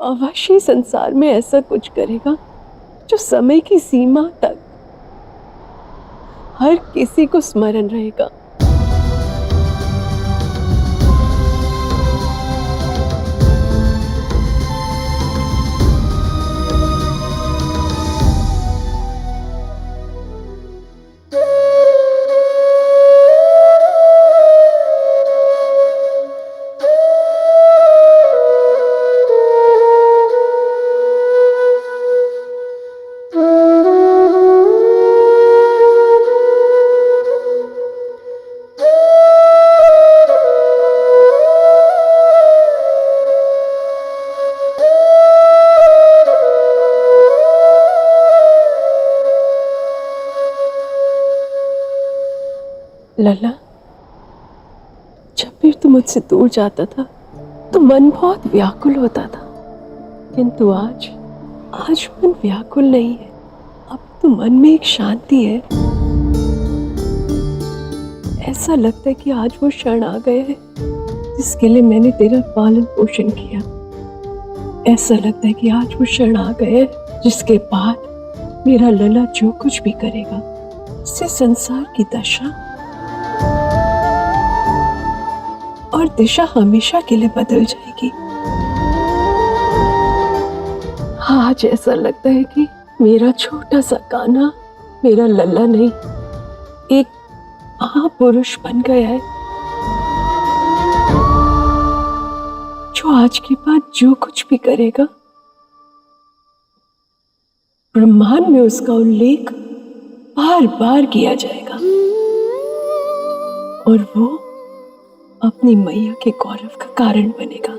अवश्य संसार में ऐसा कुछ करेगा जो समय की सीमा तक हर किसी को स्मरण रहेगा। लला, जब भी तू मुझसे दूर जाता था तो मन बहुत व्याकुल होता था, किंतु आज मन व्याकुल नहीं है। अब तो मन में एक शांति है। ऐसा लगता है कि आज वो क्षण आ गया है जिसके लिए मैंने तेरा पालन पोषण किया। ऐसा लगता है कि आज वो क्षण आ गया है जिसके बाद मेरा लला जो कुछ भी करेगा उससे संसार की दशा और दिशा हमेशा के लिए बदल जाएगी। आज ऐसा लगता है कि मेरा छोटा सा कान्हा मेरा लल्ला नहीं, एक महापुरुष बन गया है जो आज के बाद जो कुछ भी करेगा ब्रह्मांड में उसका उल्लेख बार बार किया जाएगा और वो अपनी मैया के गौरव का कारण बनेगा।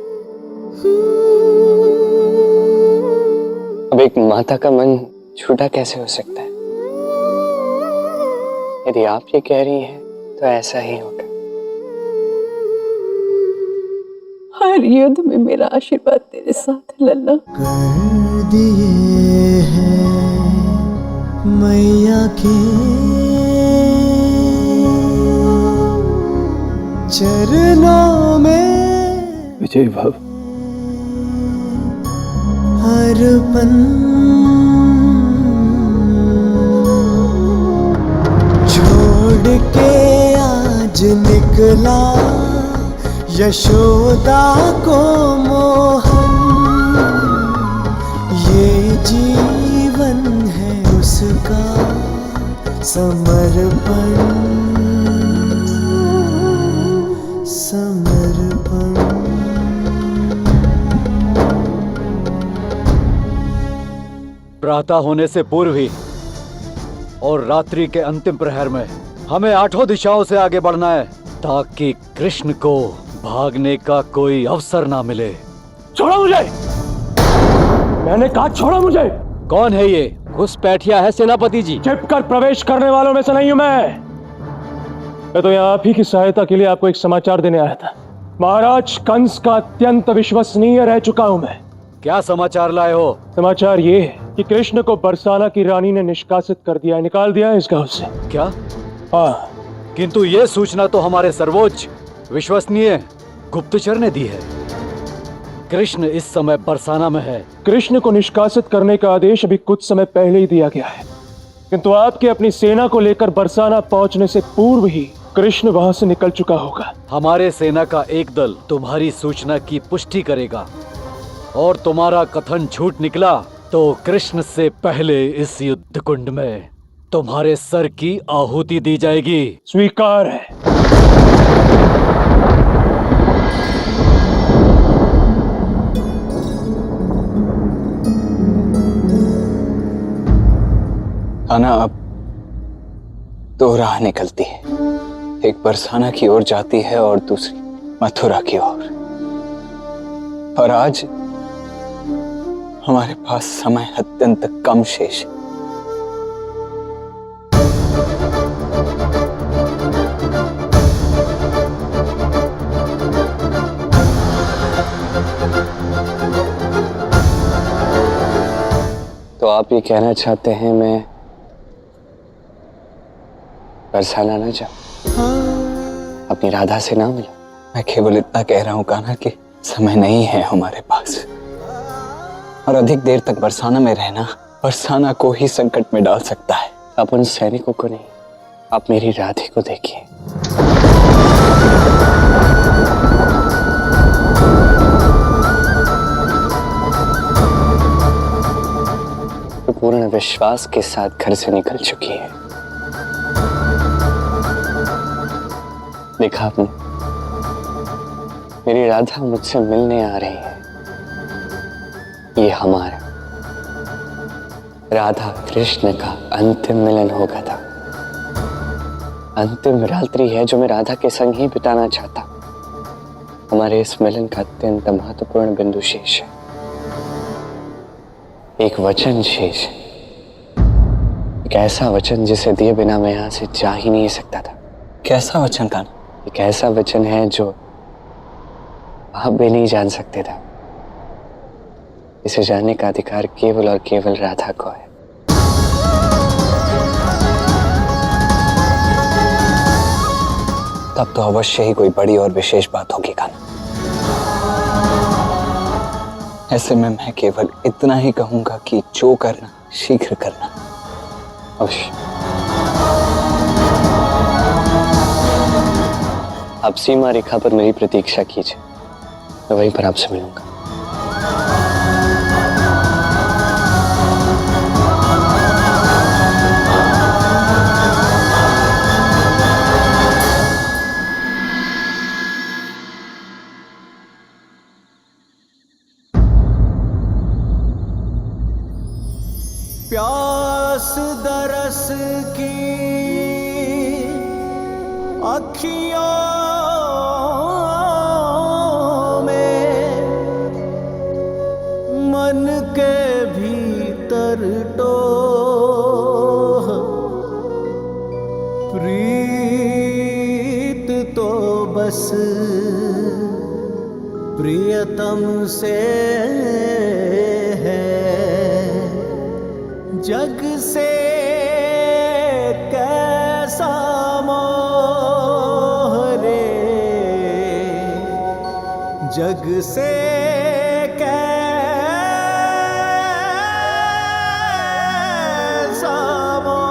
अब एक माता का मन छोटा कैसे हो सकता है? यदि आप ये कह रही हैं तो ऐसा ही होगा। हर युद्ध में मेरा आशीर्वाद तेरे साथ है लल्ला। कर दिए हैं मैया के चरणों में विजय भव। हर पन छोड़ के आज निकला यशोदा को मोहन, ये जीवन है उसका समर्पण। प्रातः होने से पूर्व ही और रात्रि के अंतिम प्रहर में हमें 8 दिशाओं से आगे बढ़ना है ताकि कृष्ण को भागने का कोई अवसर ना मिले। छोड़ो मुझे! मैंने कहा छोड़ो मुझे! कौन है ये? घुसपैठिया है सेनापति जी। छिपकर प्रवेश करने वालों में से नहीं हूं मैं तो यहाँ आप ही की सहायता के लिए आपको एक समाचार देने आया था। महाराज कंस का अत्यंत विश्वसनीय रह चुका हूं मैं। क्या समाचार लाए हो? समाचार ये है कि कृष्ण को बरसाना की रानी ने निष्कासित कर दिया है, निकाल दिया है इस गांव से। क्या? हाँ, किंतु ये सूचना तो हमारे सर्वोच्च विश्वसनीय गुप्तचर ने दी है। कृष्ण इस समय बरसाना में है। कृष्ण को निष्कासित करने का आदेश अभी कुछ समय पहले ही दिया गया है, किंतु आपके अपनी सेना को लेकर बरसाना पहुंचने से पूर्व ही कृष्ण वहां से निकल चुका होगा। हमारे सेना का एक दल तुम्हारी सूचना की पुष्टि करेगा और तुम्हारा कथन झूठ निकला तो कृष्ण से पहले इस युद्ध कुंड में तुम्हारे सर की आहुति दी जाएगी। स्वीकार है। आना अब 2 राह निकलती है, एक बरसाना की ओर जाती है और दूसरी मथुरा की ओर। और आज हमारे पास समय अत्यंत कम शेष है। तो आप ये कहना चाहते हैं मैं बरसाना ना जाऊं, अपनी राधा से ना मिलूं? मैं केवल इतना कह रहा हूं कान्हा कि समय नहीं है हमारे पास। और अधिक देर तक बरसाना में रहना बरसाना को ही संकट में डाल सकता है। आप उन सैनिकों को नहीं, आप मेरी राधे को देखिए। वो पूर्ण विश्वास के साथ घर से निकल चुकी है। देखा आपने, मेरी राधा मुझसे मिलने आ रही है। ये हमारा राधा कृष्ण का अंतिम मिलन होगा था। अंतिम रात्रि है जो मैं राधा के संग ही बिताना चाहता। हमारे इस मिलन का अत्यंत महत्वपूर्ण बिंदु शेष है, एक वचन शेष है, एक ऐसा वचन जिसे दिए बिना मैं यहां से जा ही नहीं सकता था। कैसा वचन कान्हा? एक ऐसा वचन है जो आप भी नहीं जान सकते था। इसे जानने का अधिकार केवल और केवल राधा को है। तब तो अवश्य ही कोई बड़ी और विशेष बात होगी कान्हा। ऐसे में मैं केवल इतना ही कहूंगा कि जो करना शीघ्र करना। अवश्य आप सीमा रेखा पर मेरी प्रतीक्षा कीजिए, मैं वहीं पर आपसे मिलूंगा। प्यास दरस की अखियों में मन के भीतर टोह प्रीत तो बस प्रियतम से है, जग से कैसा मोह रे, जग से कैसा मोह।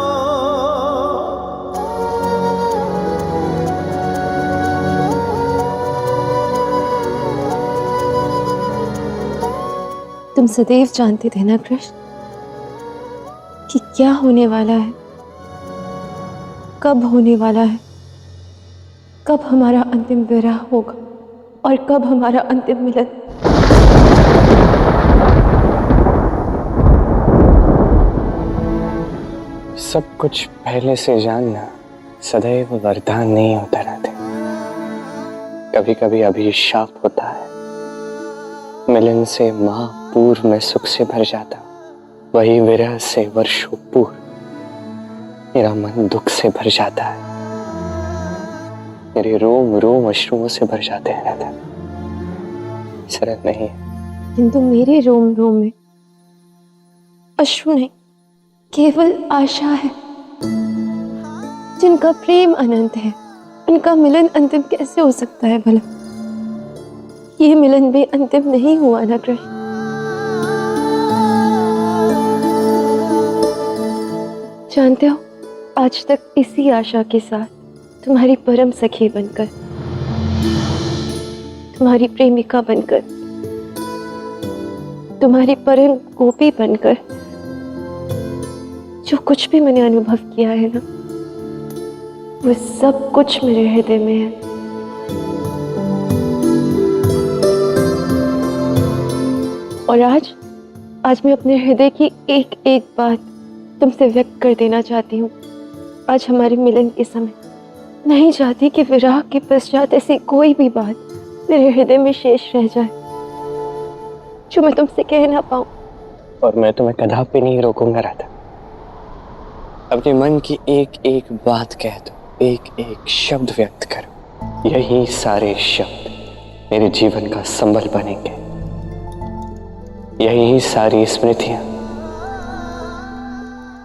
तुम सदैव जानते थे ना कृष्ण कि क्या होने वाला है, कब होने वाला है, कब हमारा अंतिम विरह होगा और कब हमारा अंतिम मिलन। सब कुछ पहले से जानना सदैव वरदान नहीं होता रहता, कभी कभी अभिशाप होता है। मिलन से माह पूर्व में सुख से भर जाता, वही विरह से वर्षों पूर्व मेरा मन दुख से भर जाता है। मेरे रोम रोम अश्रुओं से भर जाते हैं राधा। सरल नहीं है, किंतु मेरे रोम रोम में अश्रु नहीं, केवल आशा है। जिनका प्रेम अनंत है उनका मिलन अंतिम कैसे हो सकता है भला? ये मिलन भी अंतिम नहीं हुआ ना कृष्ण। जानते हो, आज तक इसी आशा के साथ तुम्हारी परम सखी बनकर, तुम्हारी प्रेमिका बनकर, तुम्हारी परम गोपी बनकर जो कुछ भी मैंने अनुभव किया है ना, वो सब कुछ मेरे हृदय में है। और आज मैं अपने हृदय की एक एक बात तुमसे व्यक्त कर देना चाहती हूँ। आज हमारे मिलन के समय नहीं चाहती कि विरह के पश्चात ऐसी कोई भी बात मेरे हृदय में शेष रह जाए जो मैं तुमसे कह ना पाऊं। और मैं तुम्हें कदापि नहीं रोकूंगा राधा। अपने मन की एक एक बात कह दो, एक एक शब्द व्यक्त करो। यही सारे शब्द मेरे जीवन का संबल बनेंगे। यही सारी स्मृतियां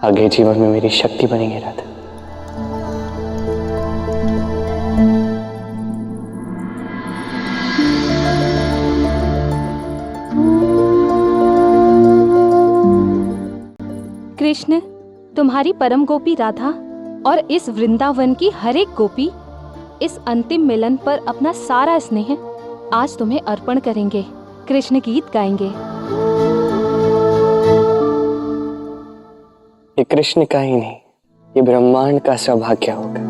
आगे जीवन में मेरी शक्ति बनेंगे राधा। कृष्ण, तुम्हारी परम गोपी राधा और इस वृंदावन की हर एक गोपी इस अंतिम मिलन पर अपना सारा स्नेह आज तुम्हें अर्पण करेंगे, कृष्ण गीत गाएंगे। ये कृष्ण का ही नहीं, ये ब्रह्मांड का सौभाग्य होगा।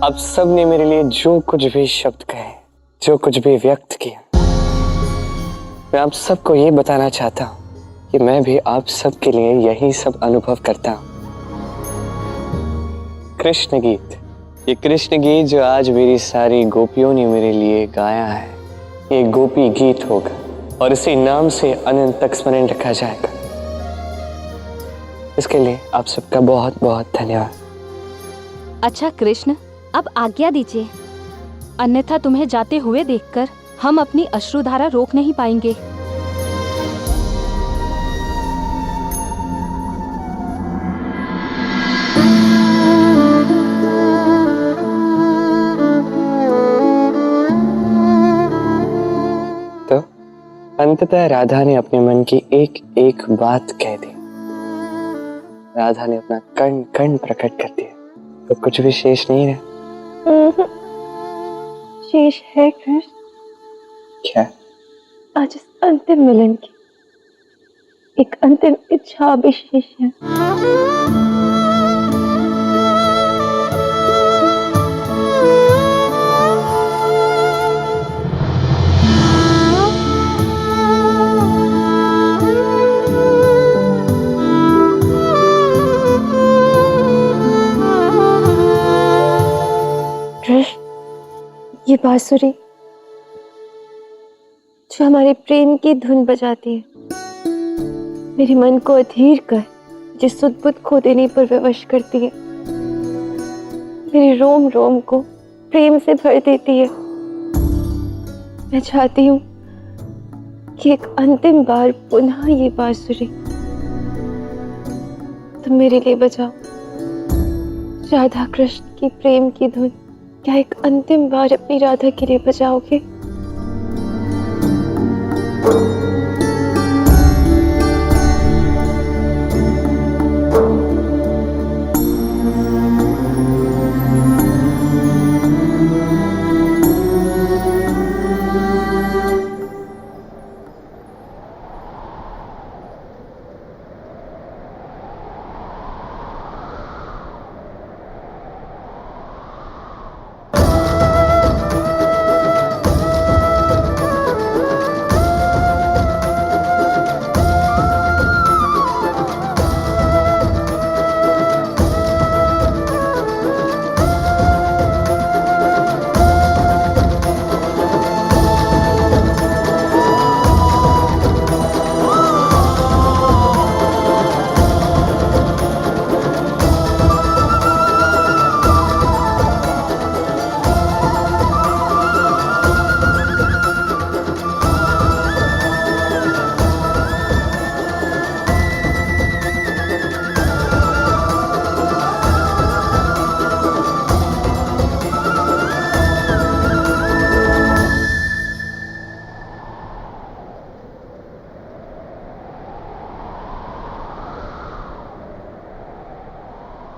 आप सब ने मेरे लिए जो कुछ भी शब्द कहे, जो कुछ भी व्यक्त किया, मैं आप सबको ये बताना चाहता हूँ कि मैं भी आप सबके लिए यही सब अनुभव करता हूँ। कृष्ण गीत, ये कृष्ण गीत जो आज मेरी सारी गोपियों ने मेरे लिए गाया है, ये गोपी गीत होगा और इसी नाम से अनंत तक स्मरण रखा जाएगा। इसके लिए आप सबका बहुत बहुत धन्यवाद। अच्छा कृष्ण, अब आज्ञा दीजिए, अन्यथा तुम्हें जाते हुए देखकर हम अपनी अश्रुधारा रोक नहीं पाएंगे। तो अंततः राधा ने अपने मन की एक एक बात कह दी। राधा ने अपना कण कण प्रकट कर दिया, तो कुछ भी शेष नहीं रहा। शेष है कृष्ण। क्या? आज इस अंतिम मिलन की एक अंतिम इच्छा भी शेष है। ये बांसुरी जो हमारे प्रेम की धुन बजाती है, मेरे मन को अधीर कर जिस सुध-बुध खो देने पर विवश करती है, मेरे रोम रोम को प्रेम से भर देती है। मैं चाहती हूँ कि एक अंतिम बार पुनः ये बांसुरी तुम मेरे लिए बजाओ। राधा कृष्ण की प्रेम की धुन क्या एक अंतिम बार अपनी राधा के लिए बजाओगे?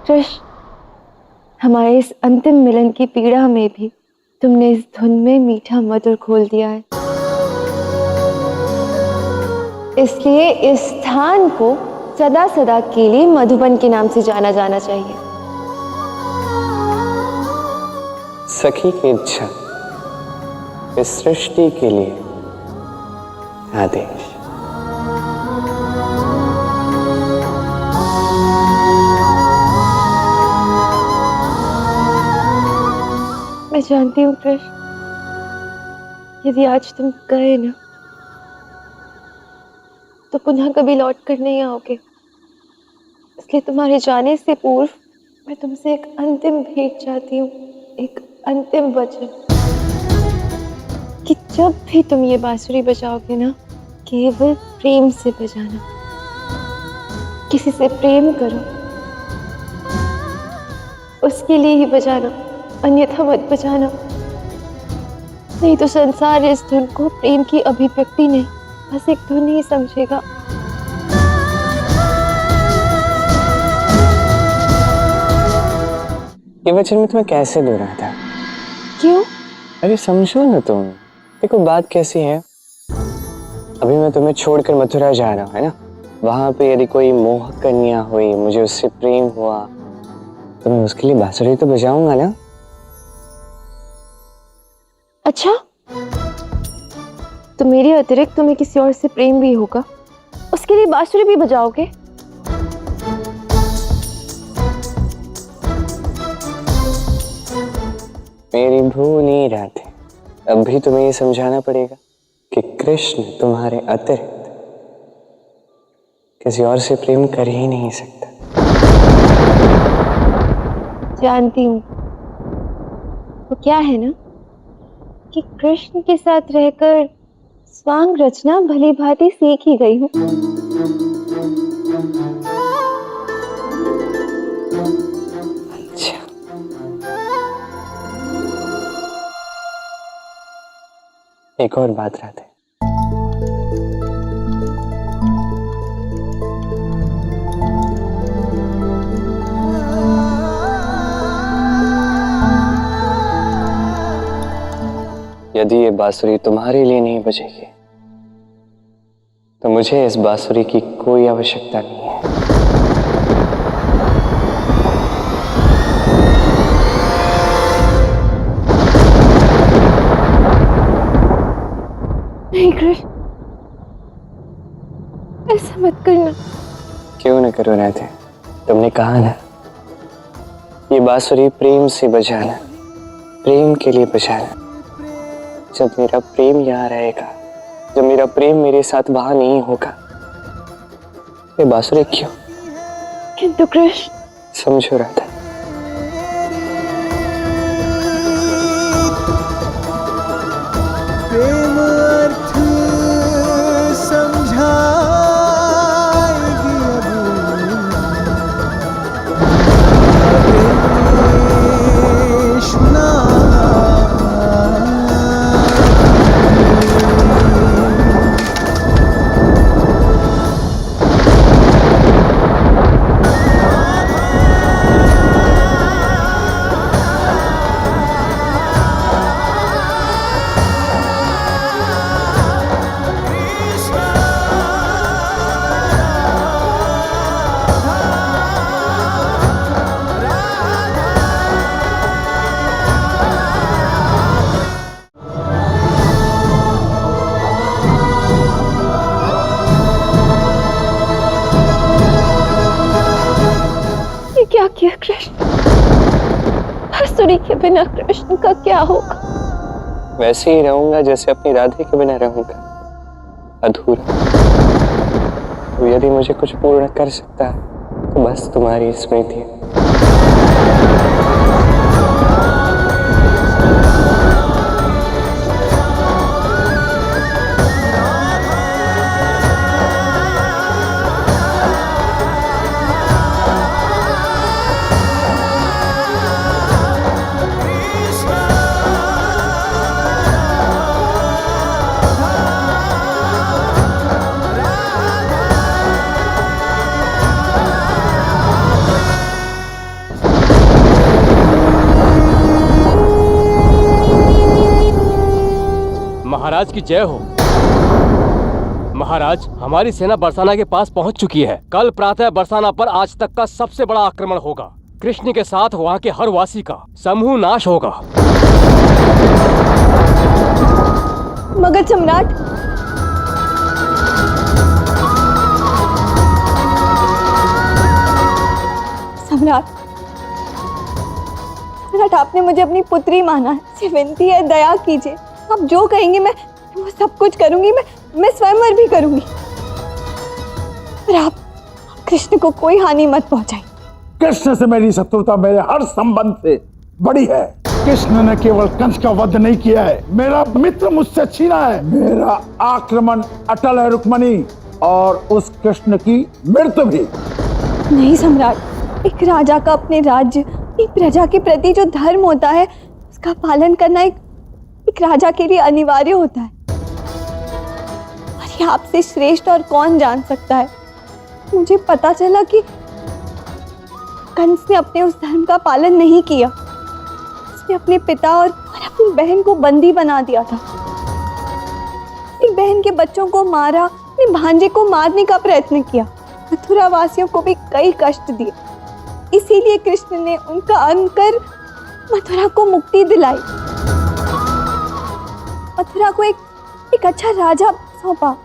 कृष्ण, हमारे इस अंतिम मिलन की पीड़ा में भी तुमने इस धुन में मीठा मधुर घोल दिया है। इसलिए इस स्थान को सदा सदा के लिए मधुबन के नाम से जाना जाना चाहिए। सखी की इच्छा इस सृष्टि के लिए आदेश। मैं जानती हूँ कृष्ण, यदि आज तुम गए ना तो पुनः कभी लौट कर नहीं आओगे। इसलिए तुम्हारे जाने से पूर्व मैं तुमसे एक अंतिम भेंट चाहती हूँ, एक अंतिम वचन कि जब भी तुम ये बांसुरी बजाओगे ना, केवल प्रेम से बजाना। किसी से प्रेम करो, उसके लिए ही बजाना, अन्यथा मत बजाना। नहीं तो संसार इस धुन को प्रेम की अभिव्यक्ति नहीं, बस एक धुन ही समझेगा। ये वचन मैं तुम्हें कैसे दे रहा था? क्यों? अरे समझो ना तुम। देखो बात कैसी है, अभी मैं तुम्हें छोड़कर मथुरा जा रहा हूँ, है ना। वहां पे यदि कोई मोह कन्या हुई, मुझे उससे प्रेम हुआ, तो मैं उसके लिए बांसुरी तो बजाऊंगा ना। अच्छा, तो मेरे अतिरिक्त तुम्हें किसी और से प्रेम भी होगा, उसके लिए बांसुरी भी बजाओगे? मेरी भूल ही राधे, अब भी तुम्हें ये समझाना पड़ेगा कि कृष्ण तुम्हारे अतिरिक्त किसी और से प्रेम कर ही नहीं सकता। जानती हूँ, वो क्या है ना कि कृष्ण के साथ रहकर स्वांग रचना भली भांति सीख ही गई हूँ। अच्छा, एक और बात राधे, यदि ये बांसुरी तुम्हारे लिए नहीं बजेगी तो मुझे इस बांसुरी की कोई आवश्यकता नहीं है। नहीं कृष्ण, ऐसा मत करना। क्यों न करो राधे, तुमने कहा ना, ये बांसुरी प्रेम से बजाना, प्रेम के लिए बजाना। जब मेरा प्रेम यहाँ रहेगा, जब मेरा प्रेम मेरे साथ वहां नहीं होगा, ये बांसुरी क्यों? किंतु कृष्ण, समझो राधा, प्रेम अर्थ किया कृष्ण। बांसुरी के बिना कृष्ण का क्या होगा? वैसे ही रहूंगा जैसे अपनी राधे के बिना रहूंगा, अधूरा। तो यदि मुझे कुछ पूर्ण कर सकता है तो बस तुम्हारी स्मृति। महाराज की जय हो। महाराज, हमारी सेना बरसाना के पास पहुंच चुकी है। कल प्रातः बरसाना पर आज तक का सबसे बड़ा आक्रमण होगा। कृष्ण के साथ वहां के हर वासी का समूह नाश होगा। मगध सम्राट, सम्राट, सम्राट, आपने मुझे अपनी पुत्री माना है। सिर्फ विनती है, दया कीजिए। आप जो कहेंगे मैं वो सब कुछ करूंगी। मैं स्वयंवर भी करूंगी। पर आप कृष्ण को कोई हानि मत पहुंचाइए। कृष्ण से मेरी शत्रुता मेरे हर संबंध से बड़ी है। कृष्ण ने केवल कंस का वध नहीं किया है, मेरा मित्र मुझसे छीना है। मेरा आक्रमण अटल है रुक्मणी, और उस कृष्ण की मृत्यु भी। नहीं सम्राट, एक राजा का अपने राज्य, एक प्रजा के प्रति जो धर्म होता है उसका पालन करना एक राजा के लिए अनिवार्य होता है। और ये आपसे श्रेष्ठ और कौन जान सकता है। मुझे पता चला कि कंस ने अपने उस धर्म का पालन नहीं किया। उसने अपने पिता और अपनी बहन को बंदी बना दिया था। एक बहन के बच्चों को मारा, अपने भांजे को मारने का प्रयत्न किया। मथुरा वासियों को भी कई कष्ट दिए। इसीलिए कृष्ण ने उनका अंत कर मथुरा को मुक्ति दिलाई। मथुरा को एक अच्छा राजा सौंपा।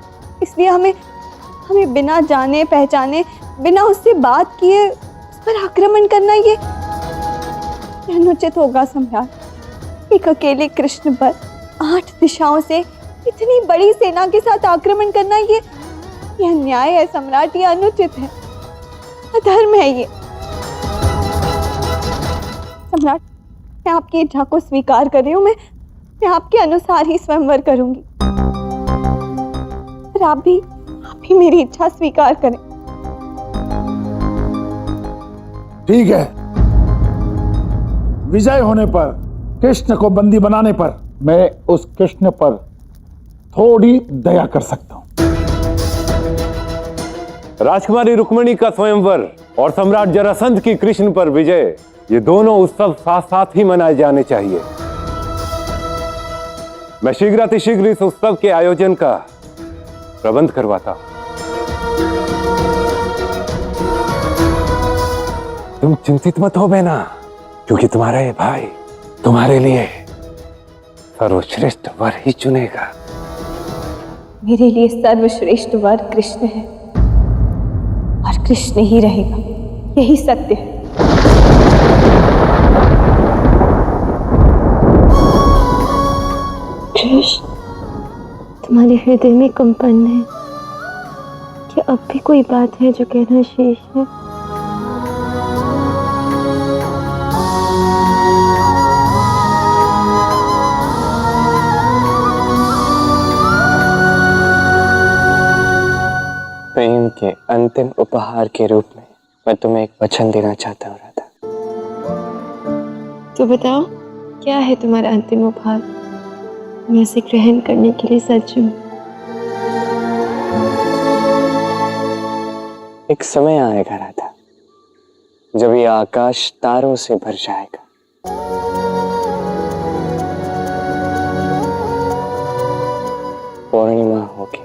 इसलिए हमें बिना जाने पहचाने, बिना उससे बात किए उस पर आक्रमण करना ये अनुचित होगा सम्राट। एक अकेले कृष्ण पर 8 दिशाओं से इतनी बड़ी सेना के साथ आक्रमण करना ये अन्याय है सम्राट। ये अनुचित है, अधर्म है ये। सम्राट, मैं आपकी इच्छा को स्वीकार कर रही हूँ। मैं आपके अनुसार ही स्वयंवर करूंगी। पर आप भी मेरी इच्छा स्वीकार करें। ठीक है, विजय होने पर, कृष्ण को बंदी बनाने पर मैं उस कृष्ण पर थोड़ी दया कर सकता हूं। राजकुमारी रुक्मिणी का स्वयंवर और सम्राट जरासंध की कृष्ण पर विजय, ये दोनों उत्सव साथ साथ ही मनाए जाने चाहिए। मैं शीघ्रातिशीघ्र इस उत्सव के आयोजन का प्रबंध करवाता हूं। तुम चिंतित मत हो बहना, क्योंकि तुम्हारा ये भाई तुम्हारे लिए सर्वश्रेष्ठ वर ही चुनेगा। मेरे लिए सर्वश्रेष्ठ वर कृष्ण है और कृष्ण ही रहेगा। यही सत्य है। कृष्ण, तुम्हारे हृदय में कंपन है। क्या अब भी कोई बात है जो कहना शेष है? प्रेम के अंतिम उपहार के रूप में मैं तुम्हें एक वचन देना चाहता हूँ राधा। तो बताओ, क्या है तुम्हारा अंतिम उपहार? मैं उसे ग्रहण करने के लिए सज्ज हूँ। एक समय आएगा राधा, जब ये आकाश तारों से भर जाएगा। पूर्णिमा होगी,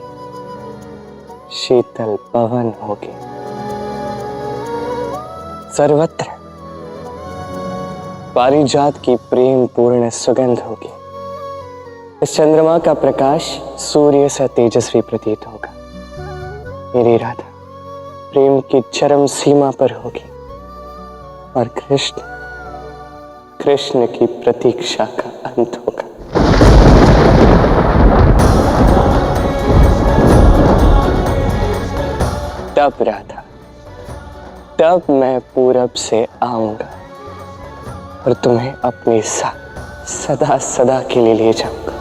शीतल पवन होगी, सर्वत्र पारिजात की प्रेम पूर्ण सुगंध होगी। इस चंद्रमा का प्रकाश सूर्य सा तेजस्वी प्रतीत होगा। मेरी राधा प्रेम की चरम सीमा पर होगी। और कृष्ण की प्रतीक्षा का अंत होगा। तब राधा, तब मैं पूरब से आऊंगा और तुम्हें अपने साथ सदा सदा के लिए ले जाऊंगा।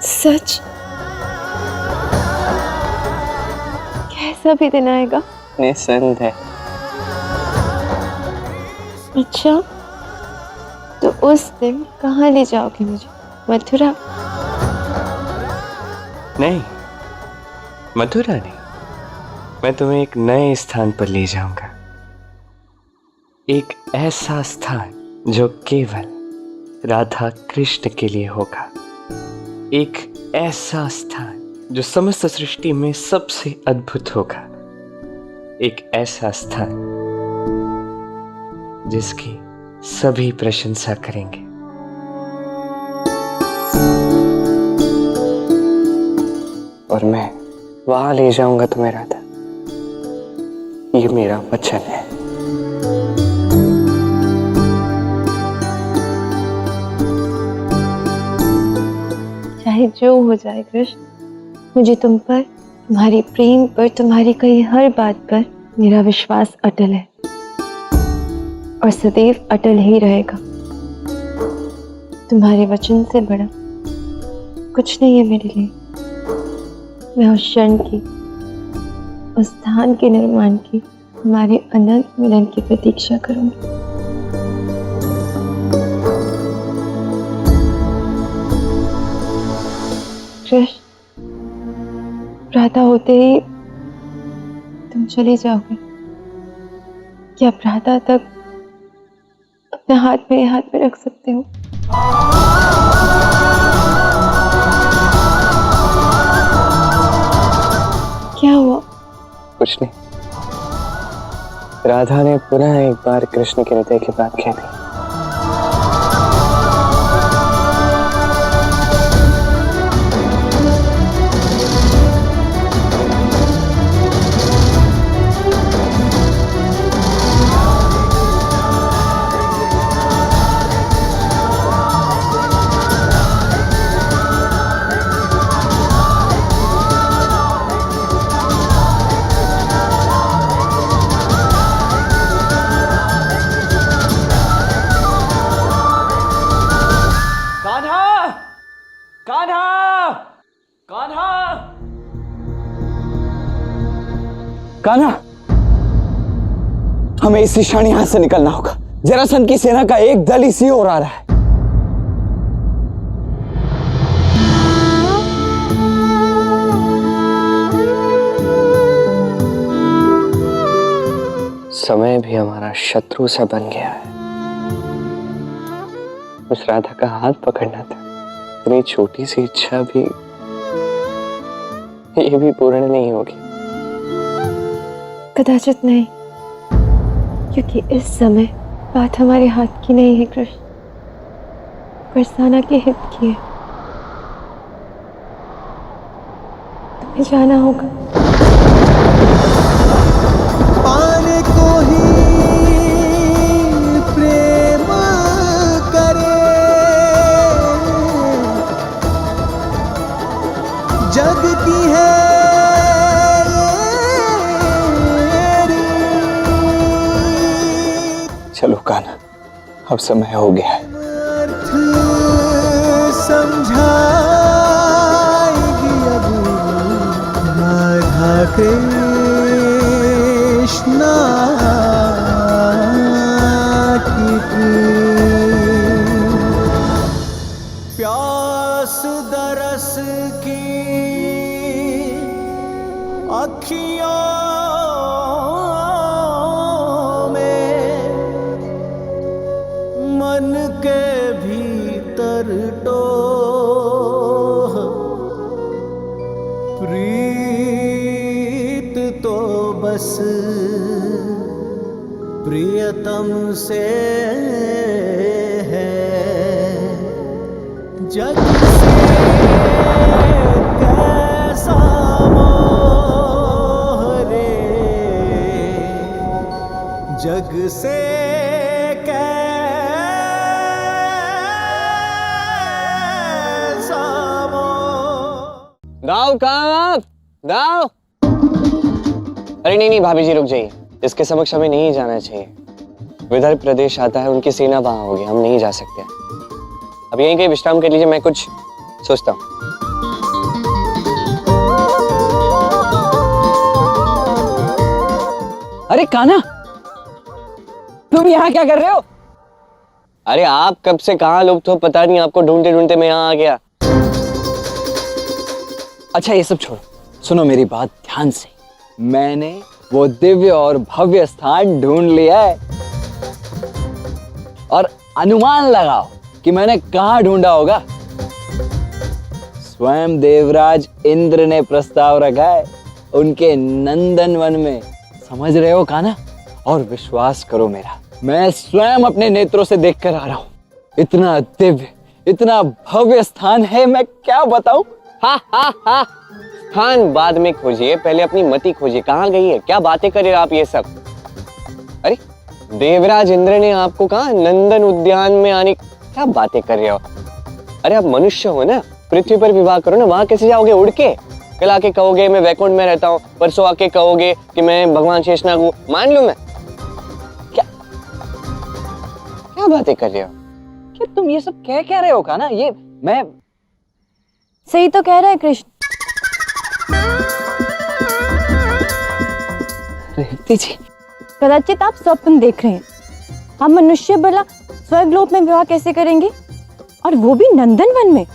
सच? कैसा भी दिन आएगा? निसंदेह। अच्छा, तो उस दिन कहाँ ले जाओगे मुझे? मथुरा? नहीं, मथुरा नहीं। मैं तुम्हें एक नए स्थान पर ले जाऊंगा। एक ऐसा स्थान जो केवल राधा कृष्ण के लिए होगा। एक ऐसा स्थान जो समस्त सृष्टि में सबसे अद्भुत होगा। एक ऐसा स्थान जिसकी सभी प्रशंसा करेंगे। और मैं वहां ले जाऊंगा तुम्हें राधा। ये मेरा वचन है। चाहे जो हो जाए कृष्ण, मुझे तुम पर, तुम्हारी प्रेम पर, तुम्हारी कही हर बात पर मेरा विश्वास अटल है और सदैव अटल ही रहेगा। तुम्हारे वचन से बड़ा कुछ नहीं है मेरे लिए। मैं उस क्षण की, उस स्थान के निर्माण की, हमारे अनंत मिलन की प्रतीक्षा करूंगी। कृष्ण, राधा होते ही तुम चले जाओगे? क्या राधा तक अपने हाथ मेरे हाथ में रख सकते हो? क्या हुआ? कुछ नहीं। राधा ने पुनः एक बार कृष्ण के हृदय की बात कह दी। कान्हा, हमें इसी क्षण यहां से निकलना होगा। जरासंध की सेना का एक दल इसी ओर आ रहा है। समय भी हमारा शत्रु सा बन गया है। उस राधा का हाथ पकड़ना था। इतनी छोटी सी इच्छा भी ये भी पूर्ण नहीं होगी। कदाचित नहीं, क्योंकि इस समय बात हमारे हाथ की नहीं है कृष्ण, बरसाना के हित की है। तुम्हें जाना होगा। पाने को ही प्रेम करे, जग की है चलो कान्हा, अब समय हो गया है। अर्थ समझाएगी अब राधा कृष्ण की प्रेम। प्यास दरस की अखियों मन के भीतर टोह प्रीत तो बस प्रियतम से है, जग से कैसा मोह रे जग से कैसा मोह। गाओ कहाँ गाओ। अरे नहीं नहीं भाभी जी रुक जाइए, इसके समक्ष हमें नहीं जाना चाहिए। विदर्भ प्रदेश आता है, उनकी सेना वहां होगी, हम नहीं जा सकते। अब यहीं कहीं विश्राम कर लीजिए, मैं कुछ सोचता हूँ। अरे कान्हा, तुम यहाँ क्या कर रहे हो? अरे आप कब से कहाँ लुप्त हो पता नहीं, आपको ढूंढते ढूंढते मैं यहाँ आ गया। अच्छा ये सब छोड़ो, सुनो मेरी बात ध्यान से। मैंने वो दिव्य और भव्य स्थान ढूंढ लिया है, और अनुमान लगाओ कि मैंने कहाँ ढूंढा होगा। स्वयं देवराज इंद्र ने प्रस्ताव रखा है, उनके नंदनवन में। समझ रहे हो कान्हा? और विश्वास करो मेरा, मैं स्वयं अपने नेत्रों से देखकर आ रहा हूं। इतना दिव्य, इतना भव्य स्थान है, मैं क्या बताऊं। हा हा हा, स्थान बाद में खोजिए, पहले अपनी मति खोजिए, कहाँ गई है, क्या बातें कर रहे हो आप ये सब। अरे देवराज इंद्र ने आपको कहा नंदन उद्यान में आने, क्या बातें कर रहे हो। अरे आप मनुष्य हो ना, पृथ्वी पर विवाह करो ना, वहां कैसे जाओगे उड़ के। कल आके कहोगे मैं वैकुंठ में रहता हूँ, परसों आके कहोगे कि मैं भगवान शेषनाग हूँ, मान लूं मैं। क्या क्या बातें कर रहे हो। क्या तुम ये सब क्या रहे हो कान्हा? ये मैं सही तो कह रहा है कृष्ण। रेवती जी, कदाचित आप स्वप्न देख रहे हैं। हम मनुष्य भला स्वर्गलोक में विवाह कैसे करेंगे, और वो भी नंदनवन में।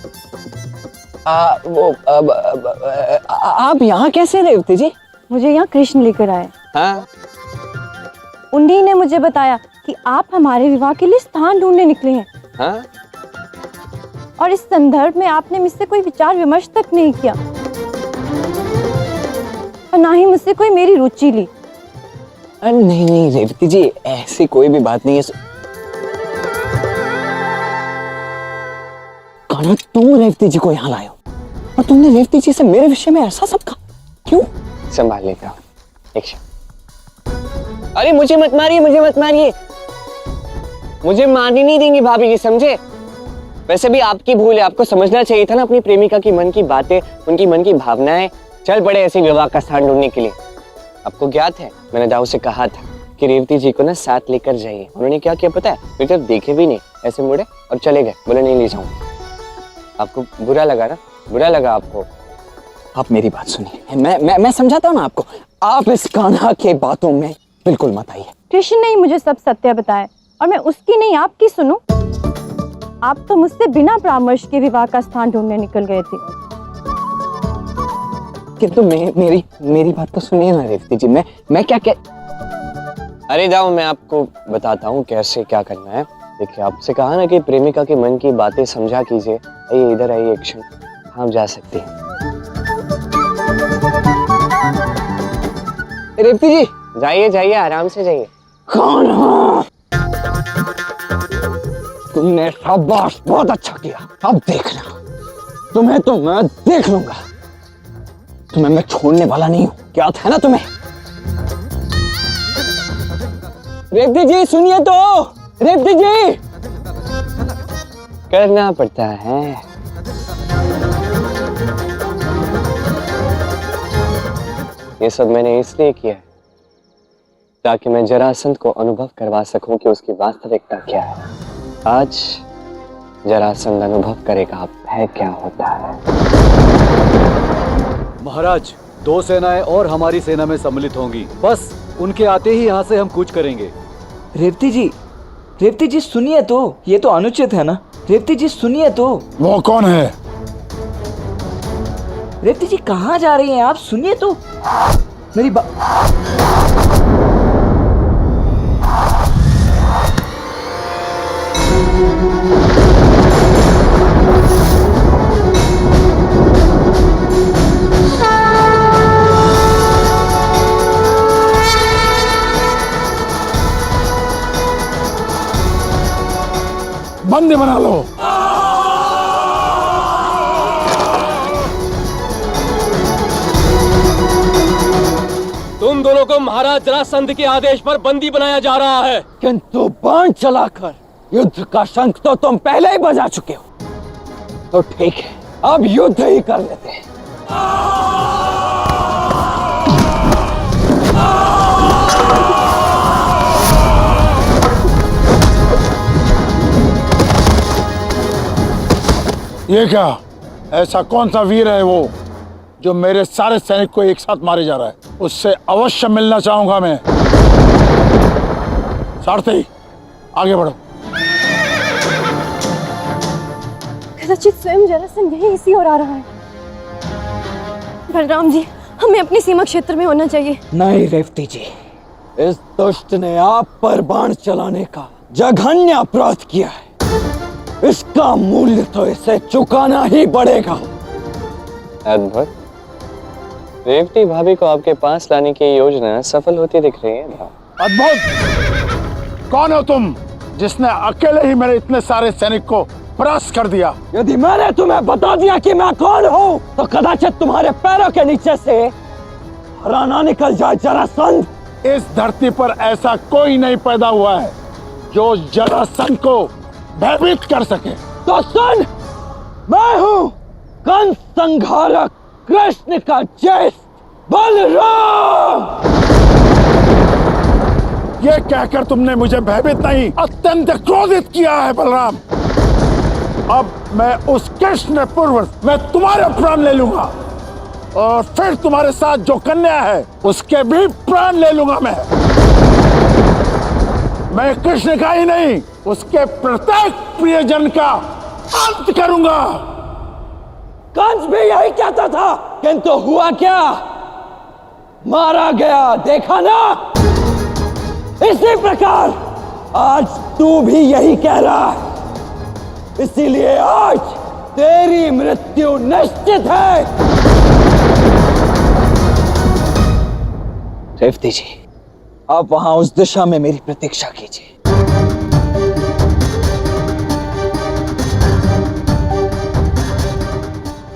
आप यहाँ कैसे रेवती जी? मुझे यहाँ कृष्ण लेकर आए। हाँ उन्हीं ने मुझे बताया कि आप हमारे विवाह के लिए स्थान ढूंढने निकले हैं, हाँ, और इस संदर्भ में आपने मुझसे कोई विचार विमर्श तक नहीं किया, और ना ही मुझसे कोई मेरी रुचि ली। नहीं नहीं रेवती जी, ऐसी कोई भी बात नहीं है। कान्हा, तुम रेवती जी को यहाँ लाए हो, और तुमने रेवती जी से मेरे विषय में ऐसा सब कहा, क्यों? संभाल लेता हूँ एक क्षण। अरे मुझे मत मारिए, मुझे मत मारिए, मुझे मारने नहीं देंगी भाभी जी, समझे। वैसे भी आपकी भूल है, आपको समझना चाहिए था ना अपनी प्रेमिका की मन की बातें, उनकी मन की भावनाएं। चल पड़े ऐसे विवाह का स्थान ढूंढने के लिए। आपको ज्ञात है, मैंने दाऊ से कहा था कि रेवती जी को ना साथ लेकर जाइए। उन्होंने क्या किया पता है, मेरी तरफ देखे भी नहीं, ऐसे मुड़े और चले गए, बोले नहीं ले जाऊंगा। आपको बुरा लगा ना, बुरा लगा आपको। आप मेरी बात सुनिए, मैं समझाता हूँ ना आपको। आप इस कान्हा के बातों में बिल्कुल मत आइए। कृष्ण ने ही मुझे सब सत्य बताया, और मैं उसकी नहीं आपकी सुनूं। आप तो मुझसे बिना परामर्श के विवाह का स्थान ढूंढने निकल गए थे। किंतु मेरी बात तो सुनिए ना रेवती जी। मैं क्या अरे दाऊ, मैं आपको बताता हूँ कैसे क्या करना है। देखिए, आपसे कहा ना कि प्रेमिका के मन की बातें समझा कीजिए। आइए इधर आइए एक क्षण, हम जा सकते हैं। रेवती जी, जाइए जाइए, आराम से जाइए। कान्हा, तुमने शाबाश, बहुत अच्छा किया। अब देखना, तुम्हें तो मैं देख लूंगा। तुम्हें मैं छोड़ने वाला नहीं हूं, क्या था ना तुम्हें। रेवती जी सुनिए तो, रेवती जी। करना पड़ता है। ये सब मैंने इसलिए किया है ताकि मैं जरासंध को अनुभव करवा सकूं कि उसकी वास्तविकता क्या है। आज जरासंध अनुभव करेगा भय क्या होता है। महाराज, 2 सेनाएं और हमारी सेना में सम्मिलित होंगी। बस उनके आते ही यहाँ से हम कूच करेंगे। रेवती जी सुनिए तो, ये तो अनुचित है ना। रेवती जी सुनिए तो। वो कौन है? रेवती जी कहाँ जा रही हैं आप? सुनिए तो मेरी बात। बंदी बना लो। तुम दोनों को महाराज जरासंध के आदेश पर बंदी बनाया जा रहा है। किंतु बाण चलाकर युद्ध का शंख तो तुम पहले ही बजा चुके हो। तो ठीक है, अब युद्ध ही कर लेते हैं। ये क्या? ऐसा कौन सा वीर है वो जो मेरे सारे सैनिक को एक साथ मारे जा रहा है? उससे अवश्य मिलना चाहूंगा मैं। सारथी, आगे बढ़ो। कदाचित स्वयं जरासंध यही इसी ओर आ रहा है। बलराम जी, हमें अपनी सीमा क्षेत्र में होना चाहिए। नहीं रेवती जी, इस दुष्ट ने आप पर बाण चलाने का जघन्य अपराध किया है। इसका मूल्य तो इसे चुकाना ही पड़ेगा। अद्भुत। रेवती भाभी को आपके पास लाने की योजना सफल होती दिख रही है। अद्भुत! कौन हो तुम जिसने अकेले ही मेरे इतने सारे सैनिक को परास्त कर दिया? यदि मैंने तुम्हें बता दिया कि मैं कौन हूँ तो कदाचित तुम्हारे पैरों के नीचे से हराना निकल जाए जरासंध। इस धरती पर ऐसा कोई नहीं पैदा हुआ है जो जरासंध को भयभीत कर सके। तो सुन, मैं हूँ कंस संहारक कृष्ण का ज्येष्ठ बलराम। ये कहकर तुमने मुझे भयभीत नहीं, अत्यंत क्रोधित किया है बलराम। अब मैं उस कृष्ण पूर्व मैं तुम्हारे प्राण ले लूंगा और फिर तुम्हारे साथ जो कन्या है उसके भी प्राण ले लूंगा। मैं कृष्ण का ही नहीं, उसके प्रत्येक प्रियजन का अंत करूंगा। कंस भी यही कहता था, किंतु हुआ क्या? मारा गया, देखा ना? इसी प्रकार आज तू भी यही कह रहा है। इसीलिए आज तेरी मृत्यु निश्चित है। रेवती जी, आप वहां उस दिशा में मेरी प्रतीक्षा कीजिए।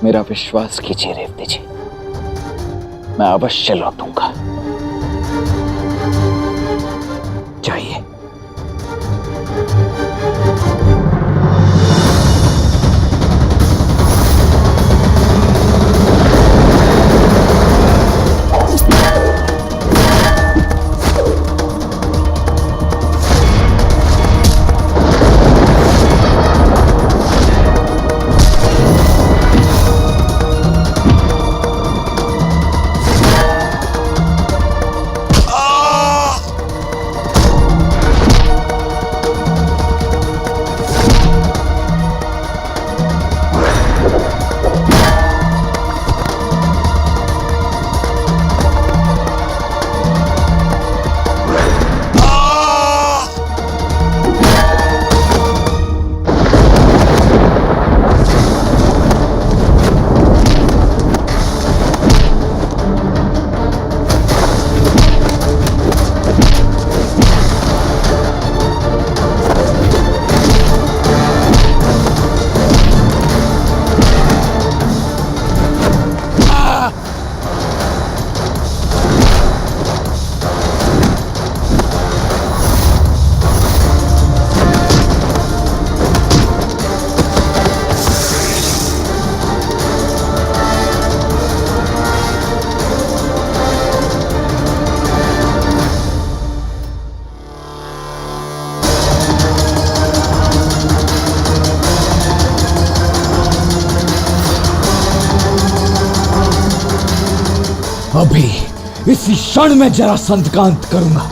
मेरा विश्वास कीजिए रेवती जी, मैं अवश्य लौटूंगा। जाइए। अभी इसी क्षण में जरासंध का अंत करूंगा।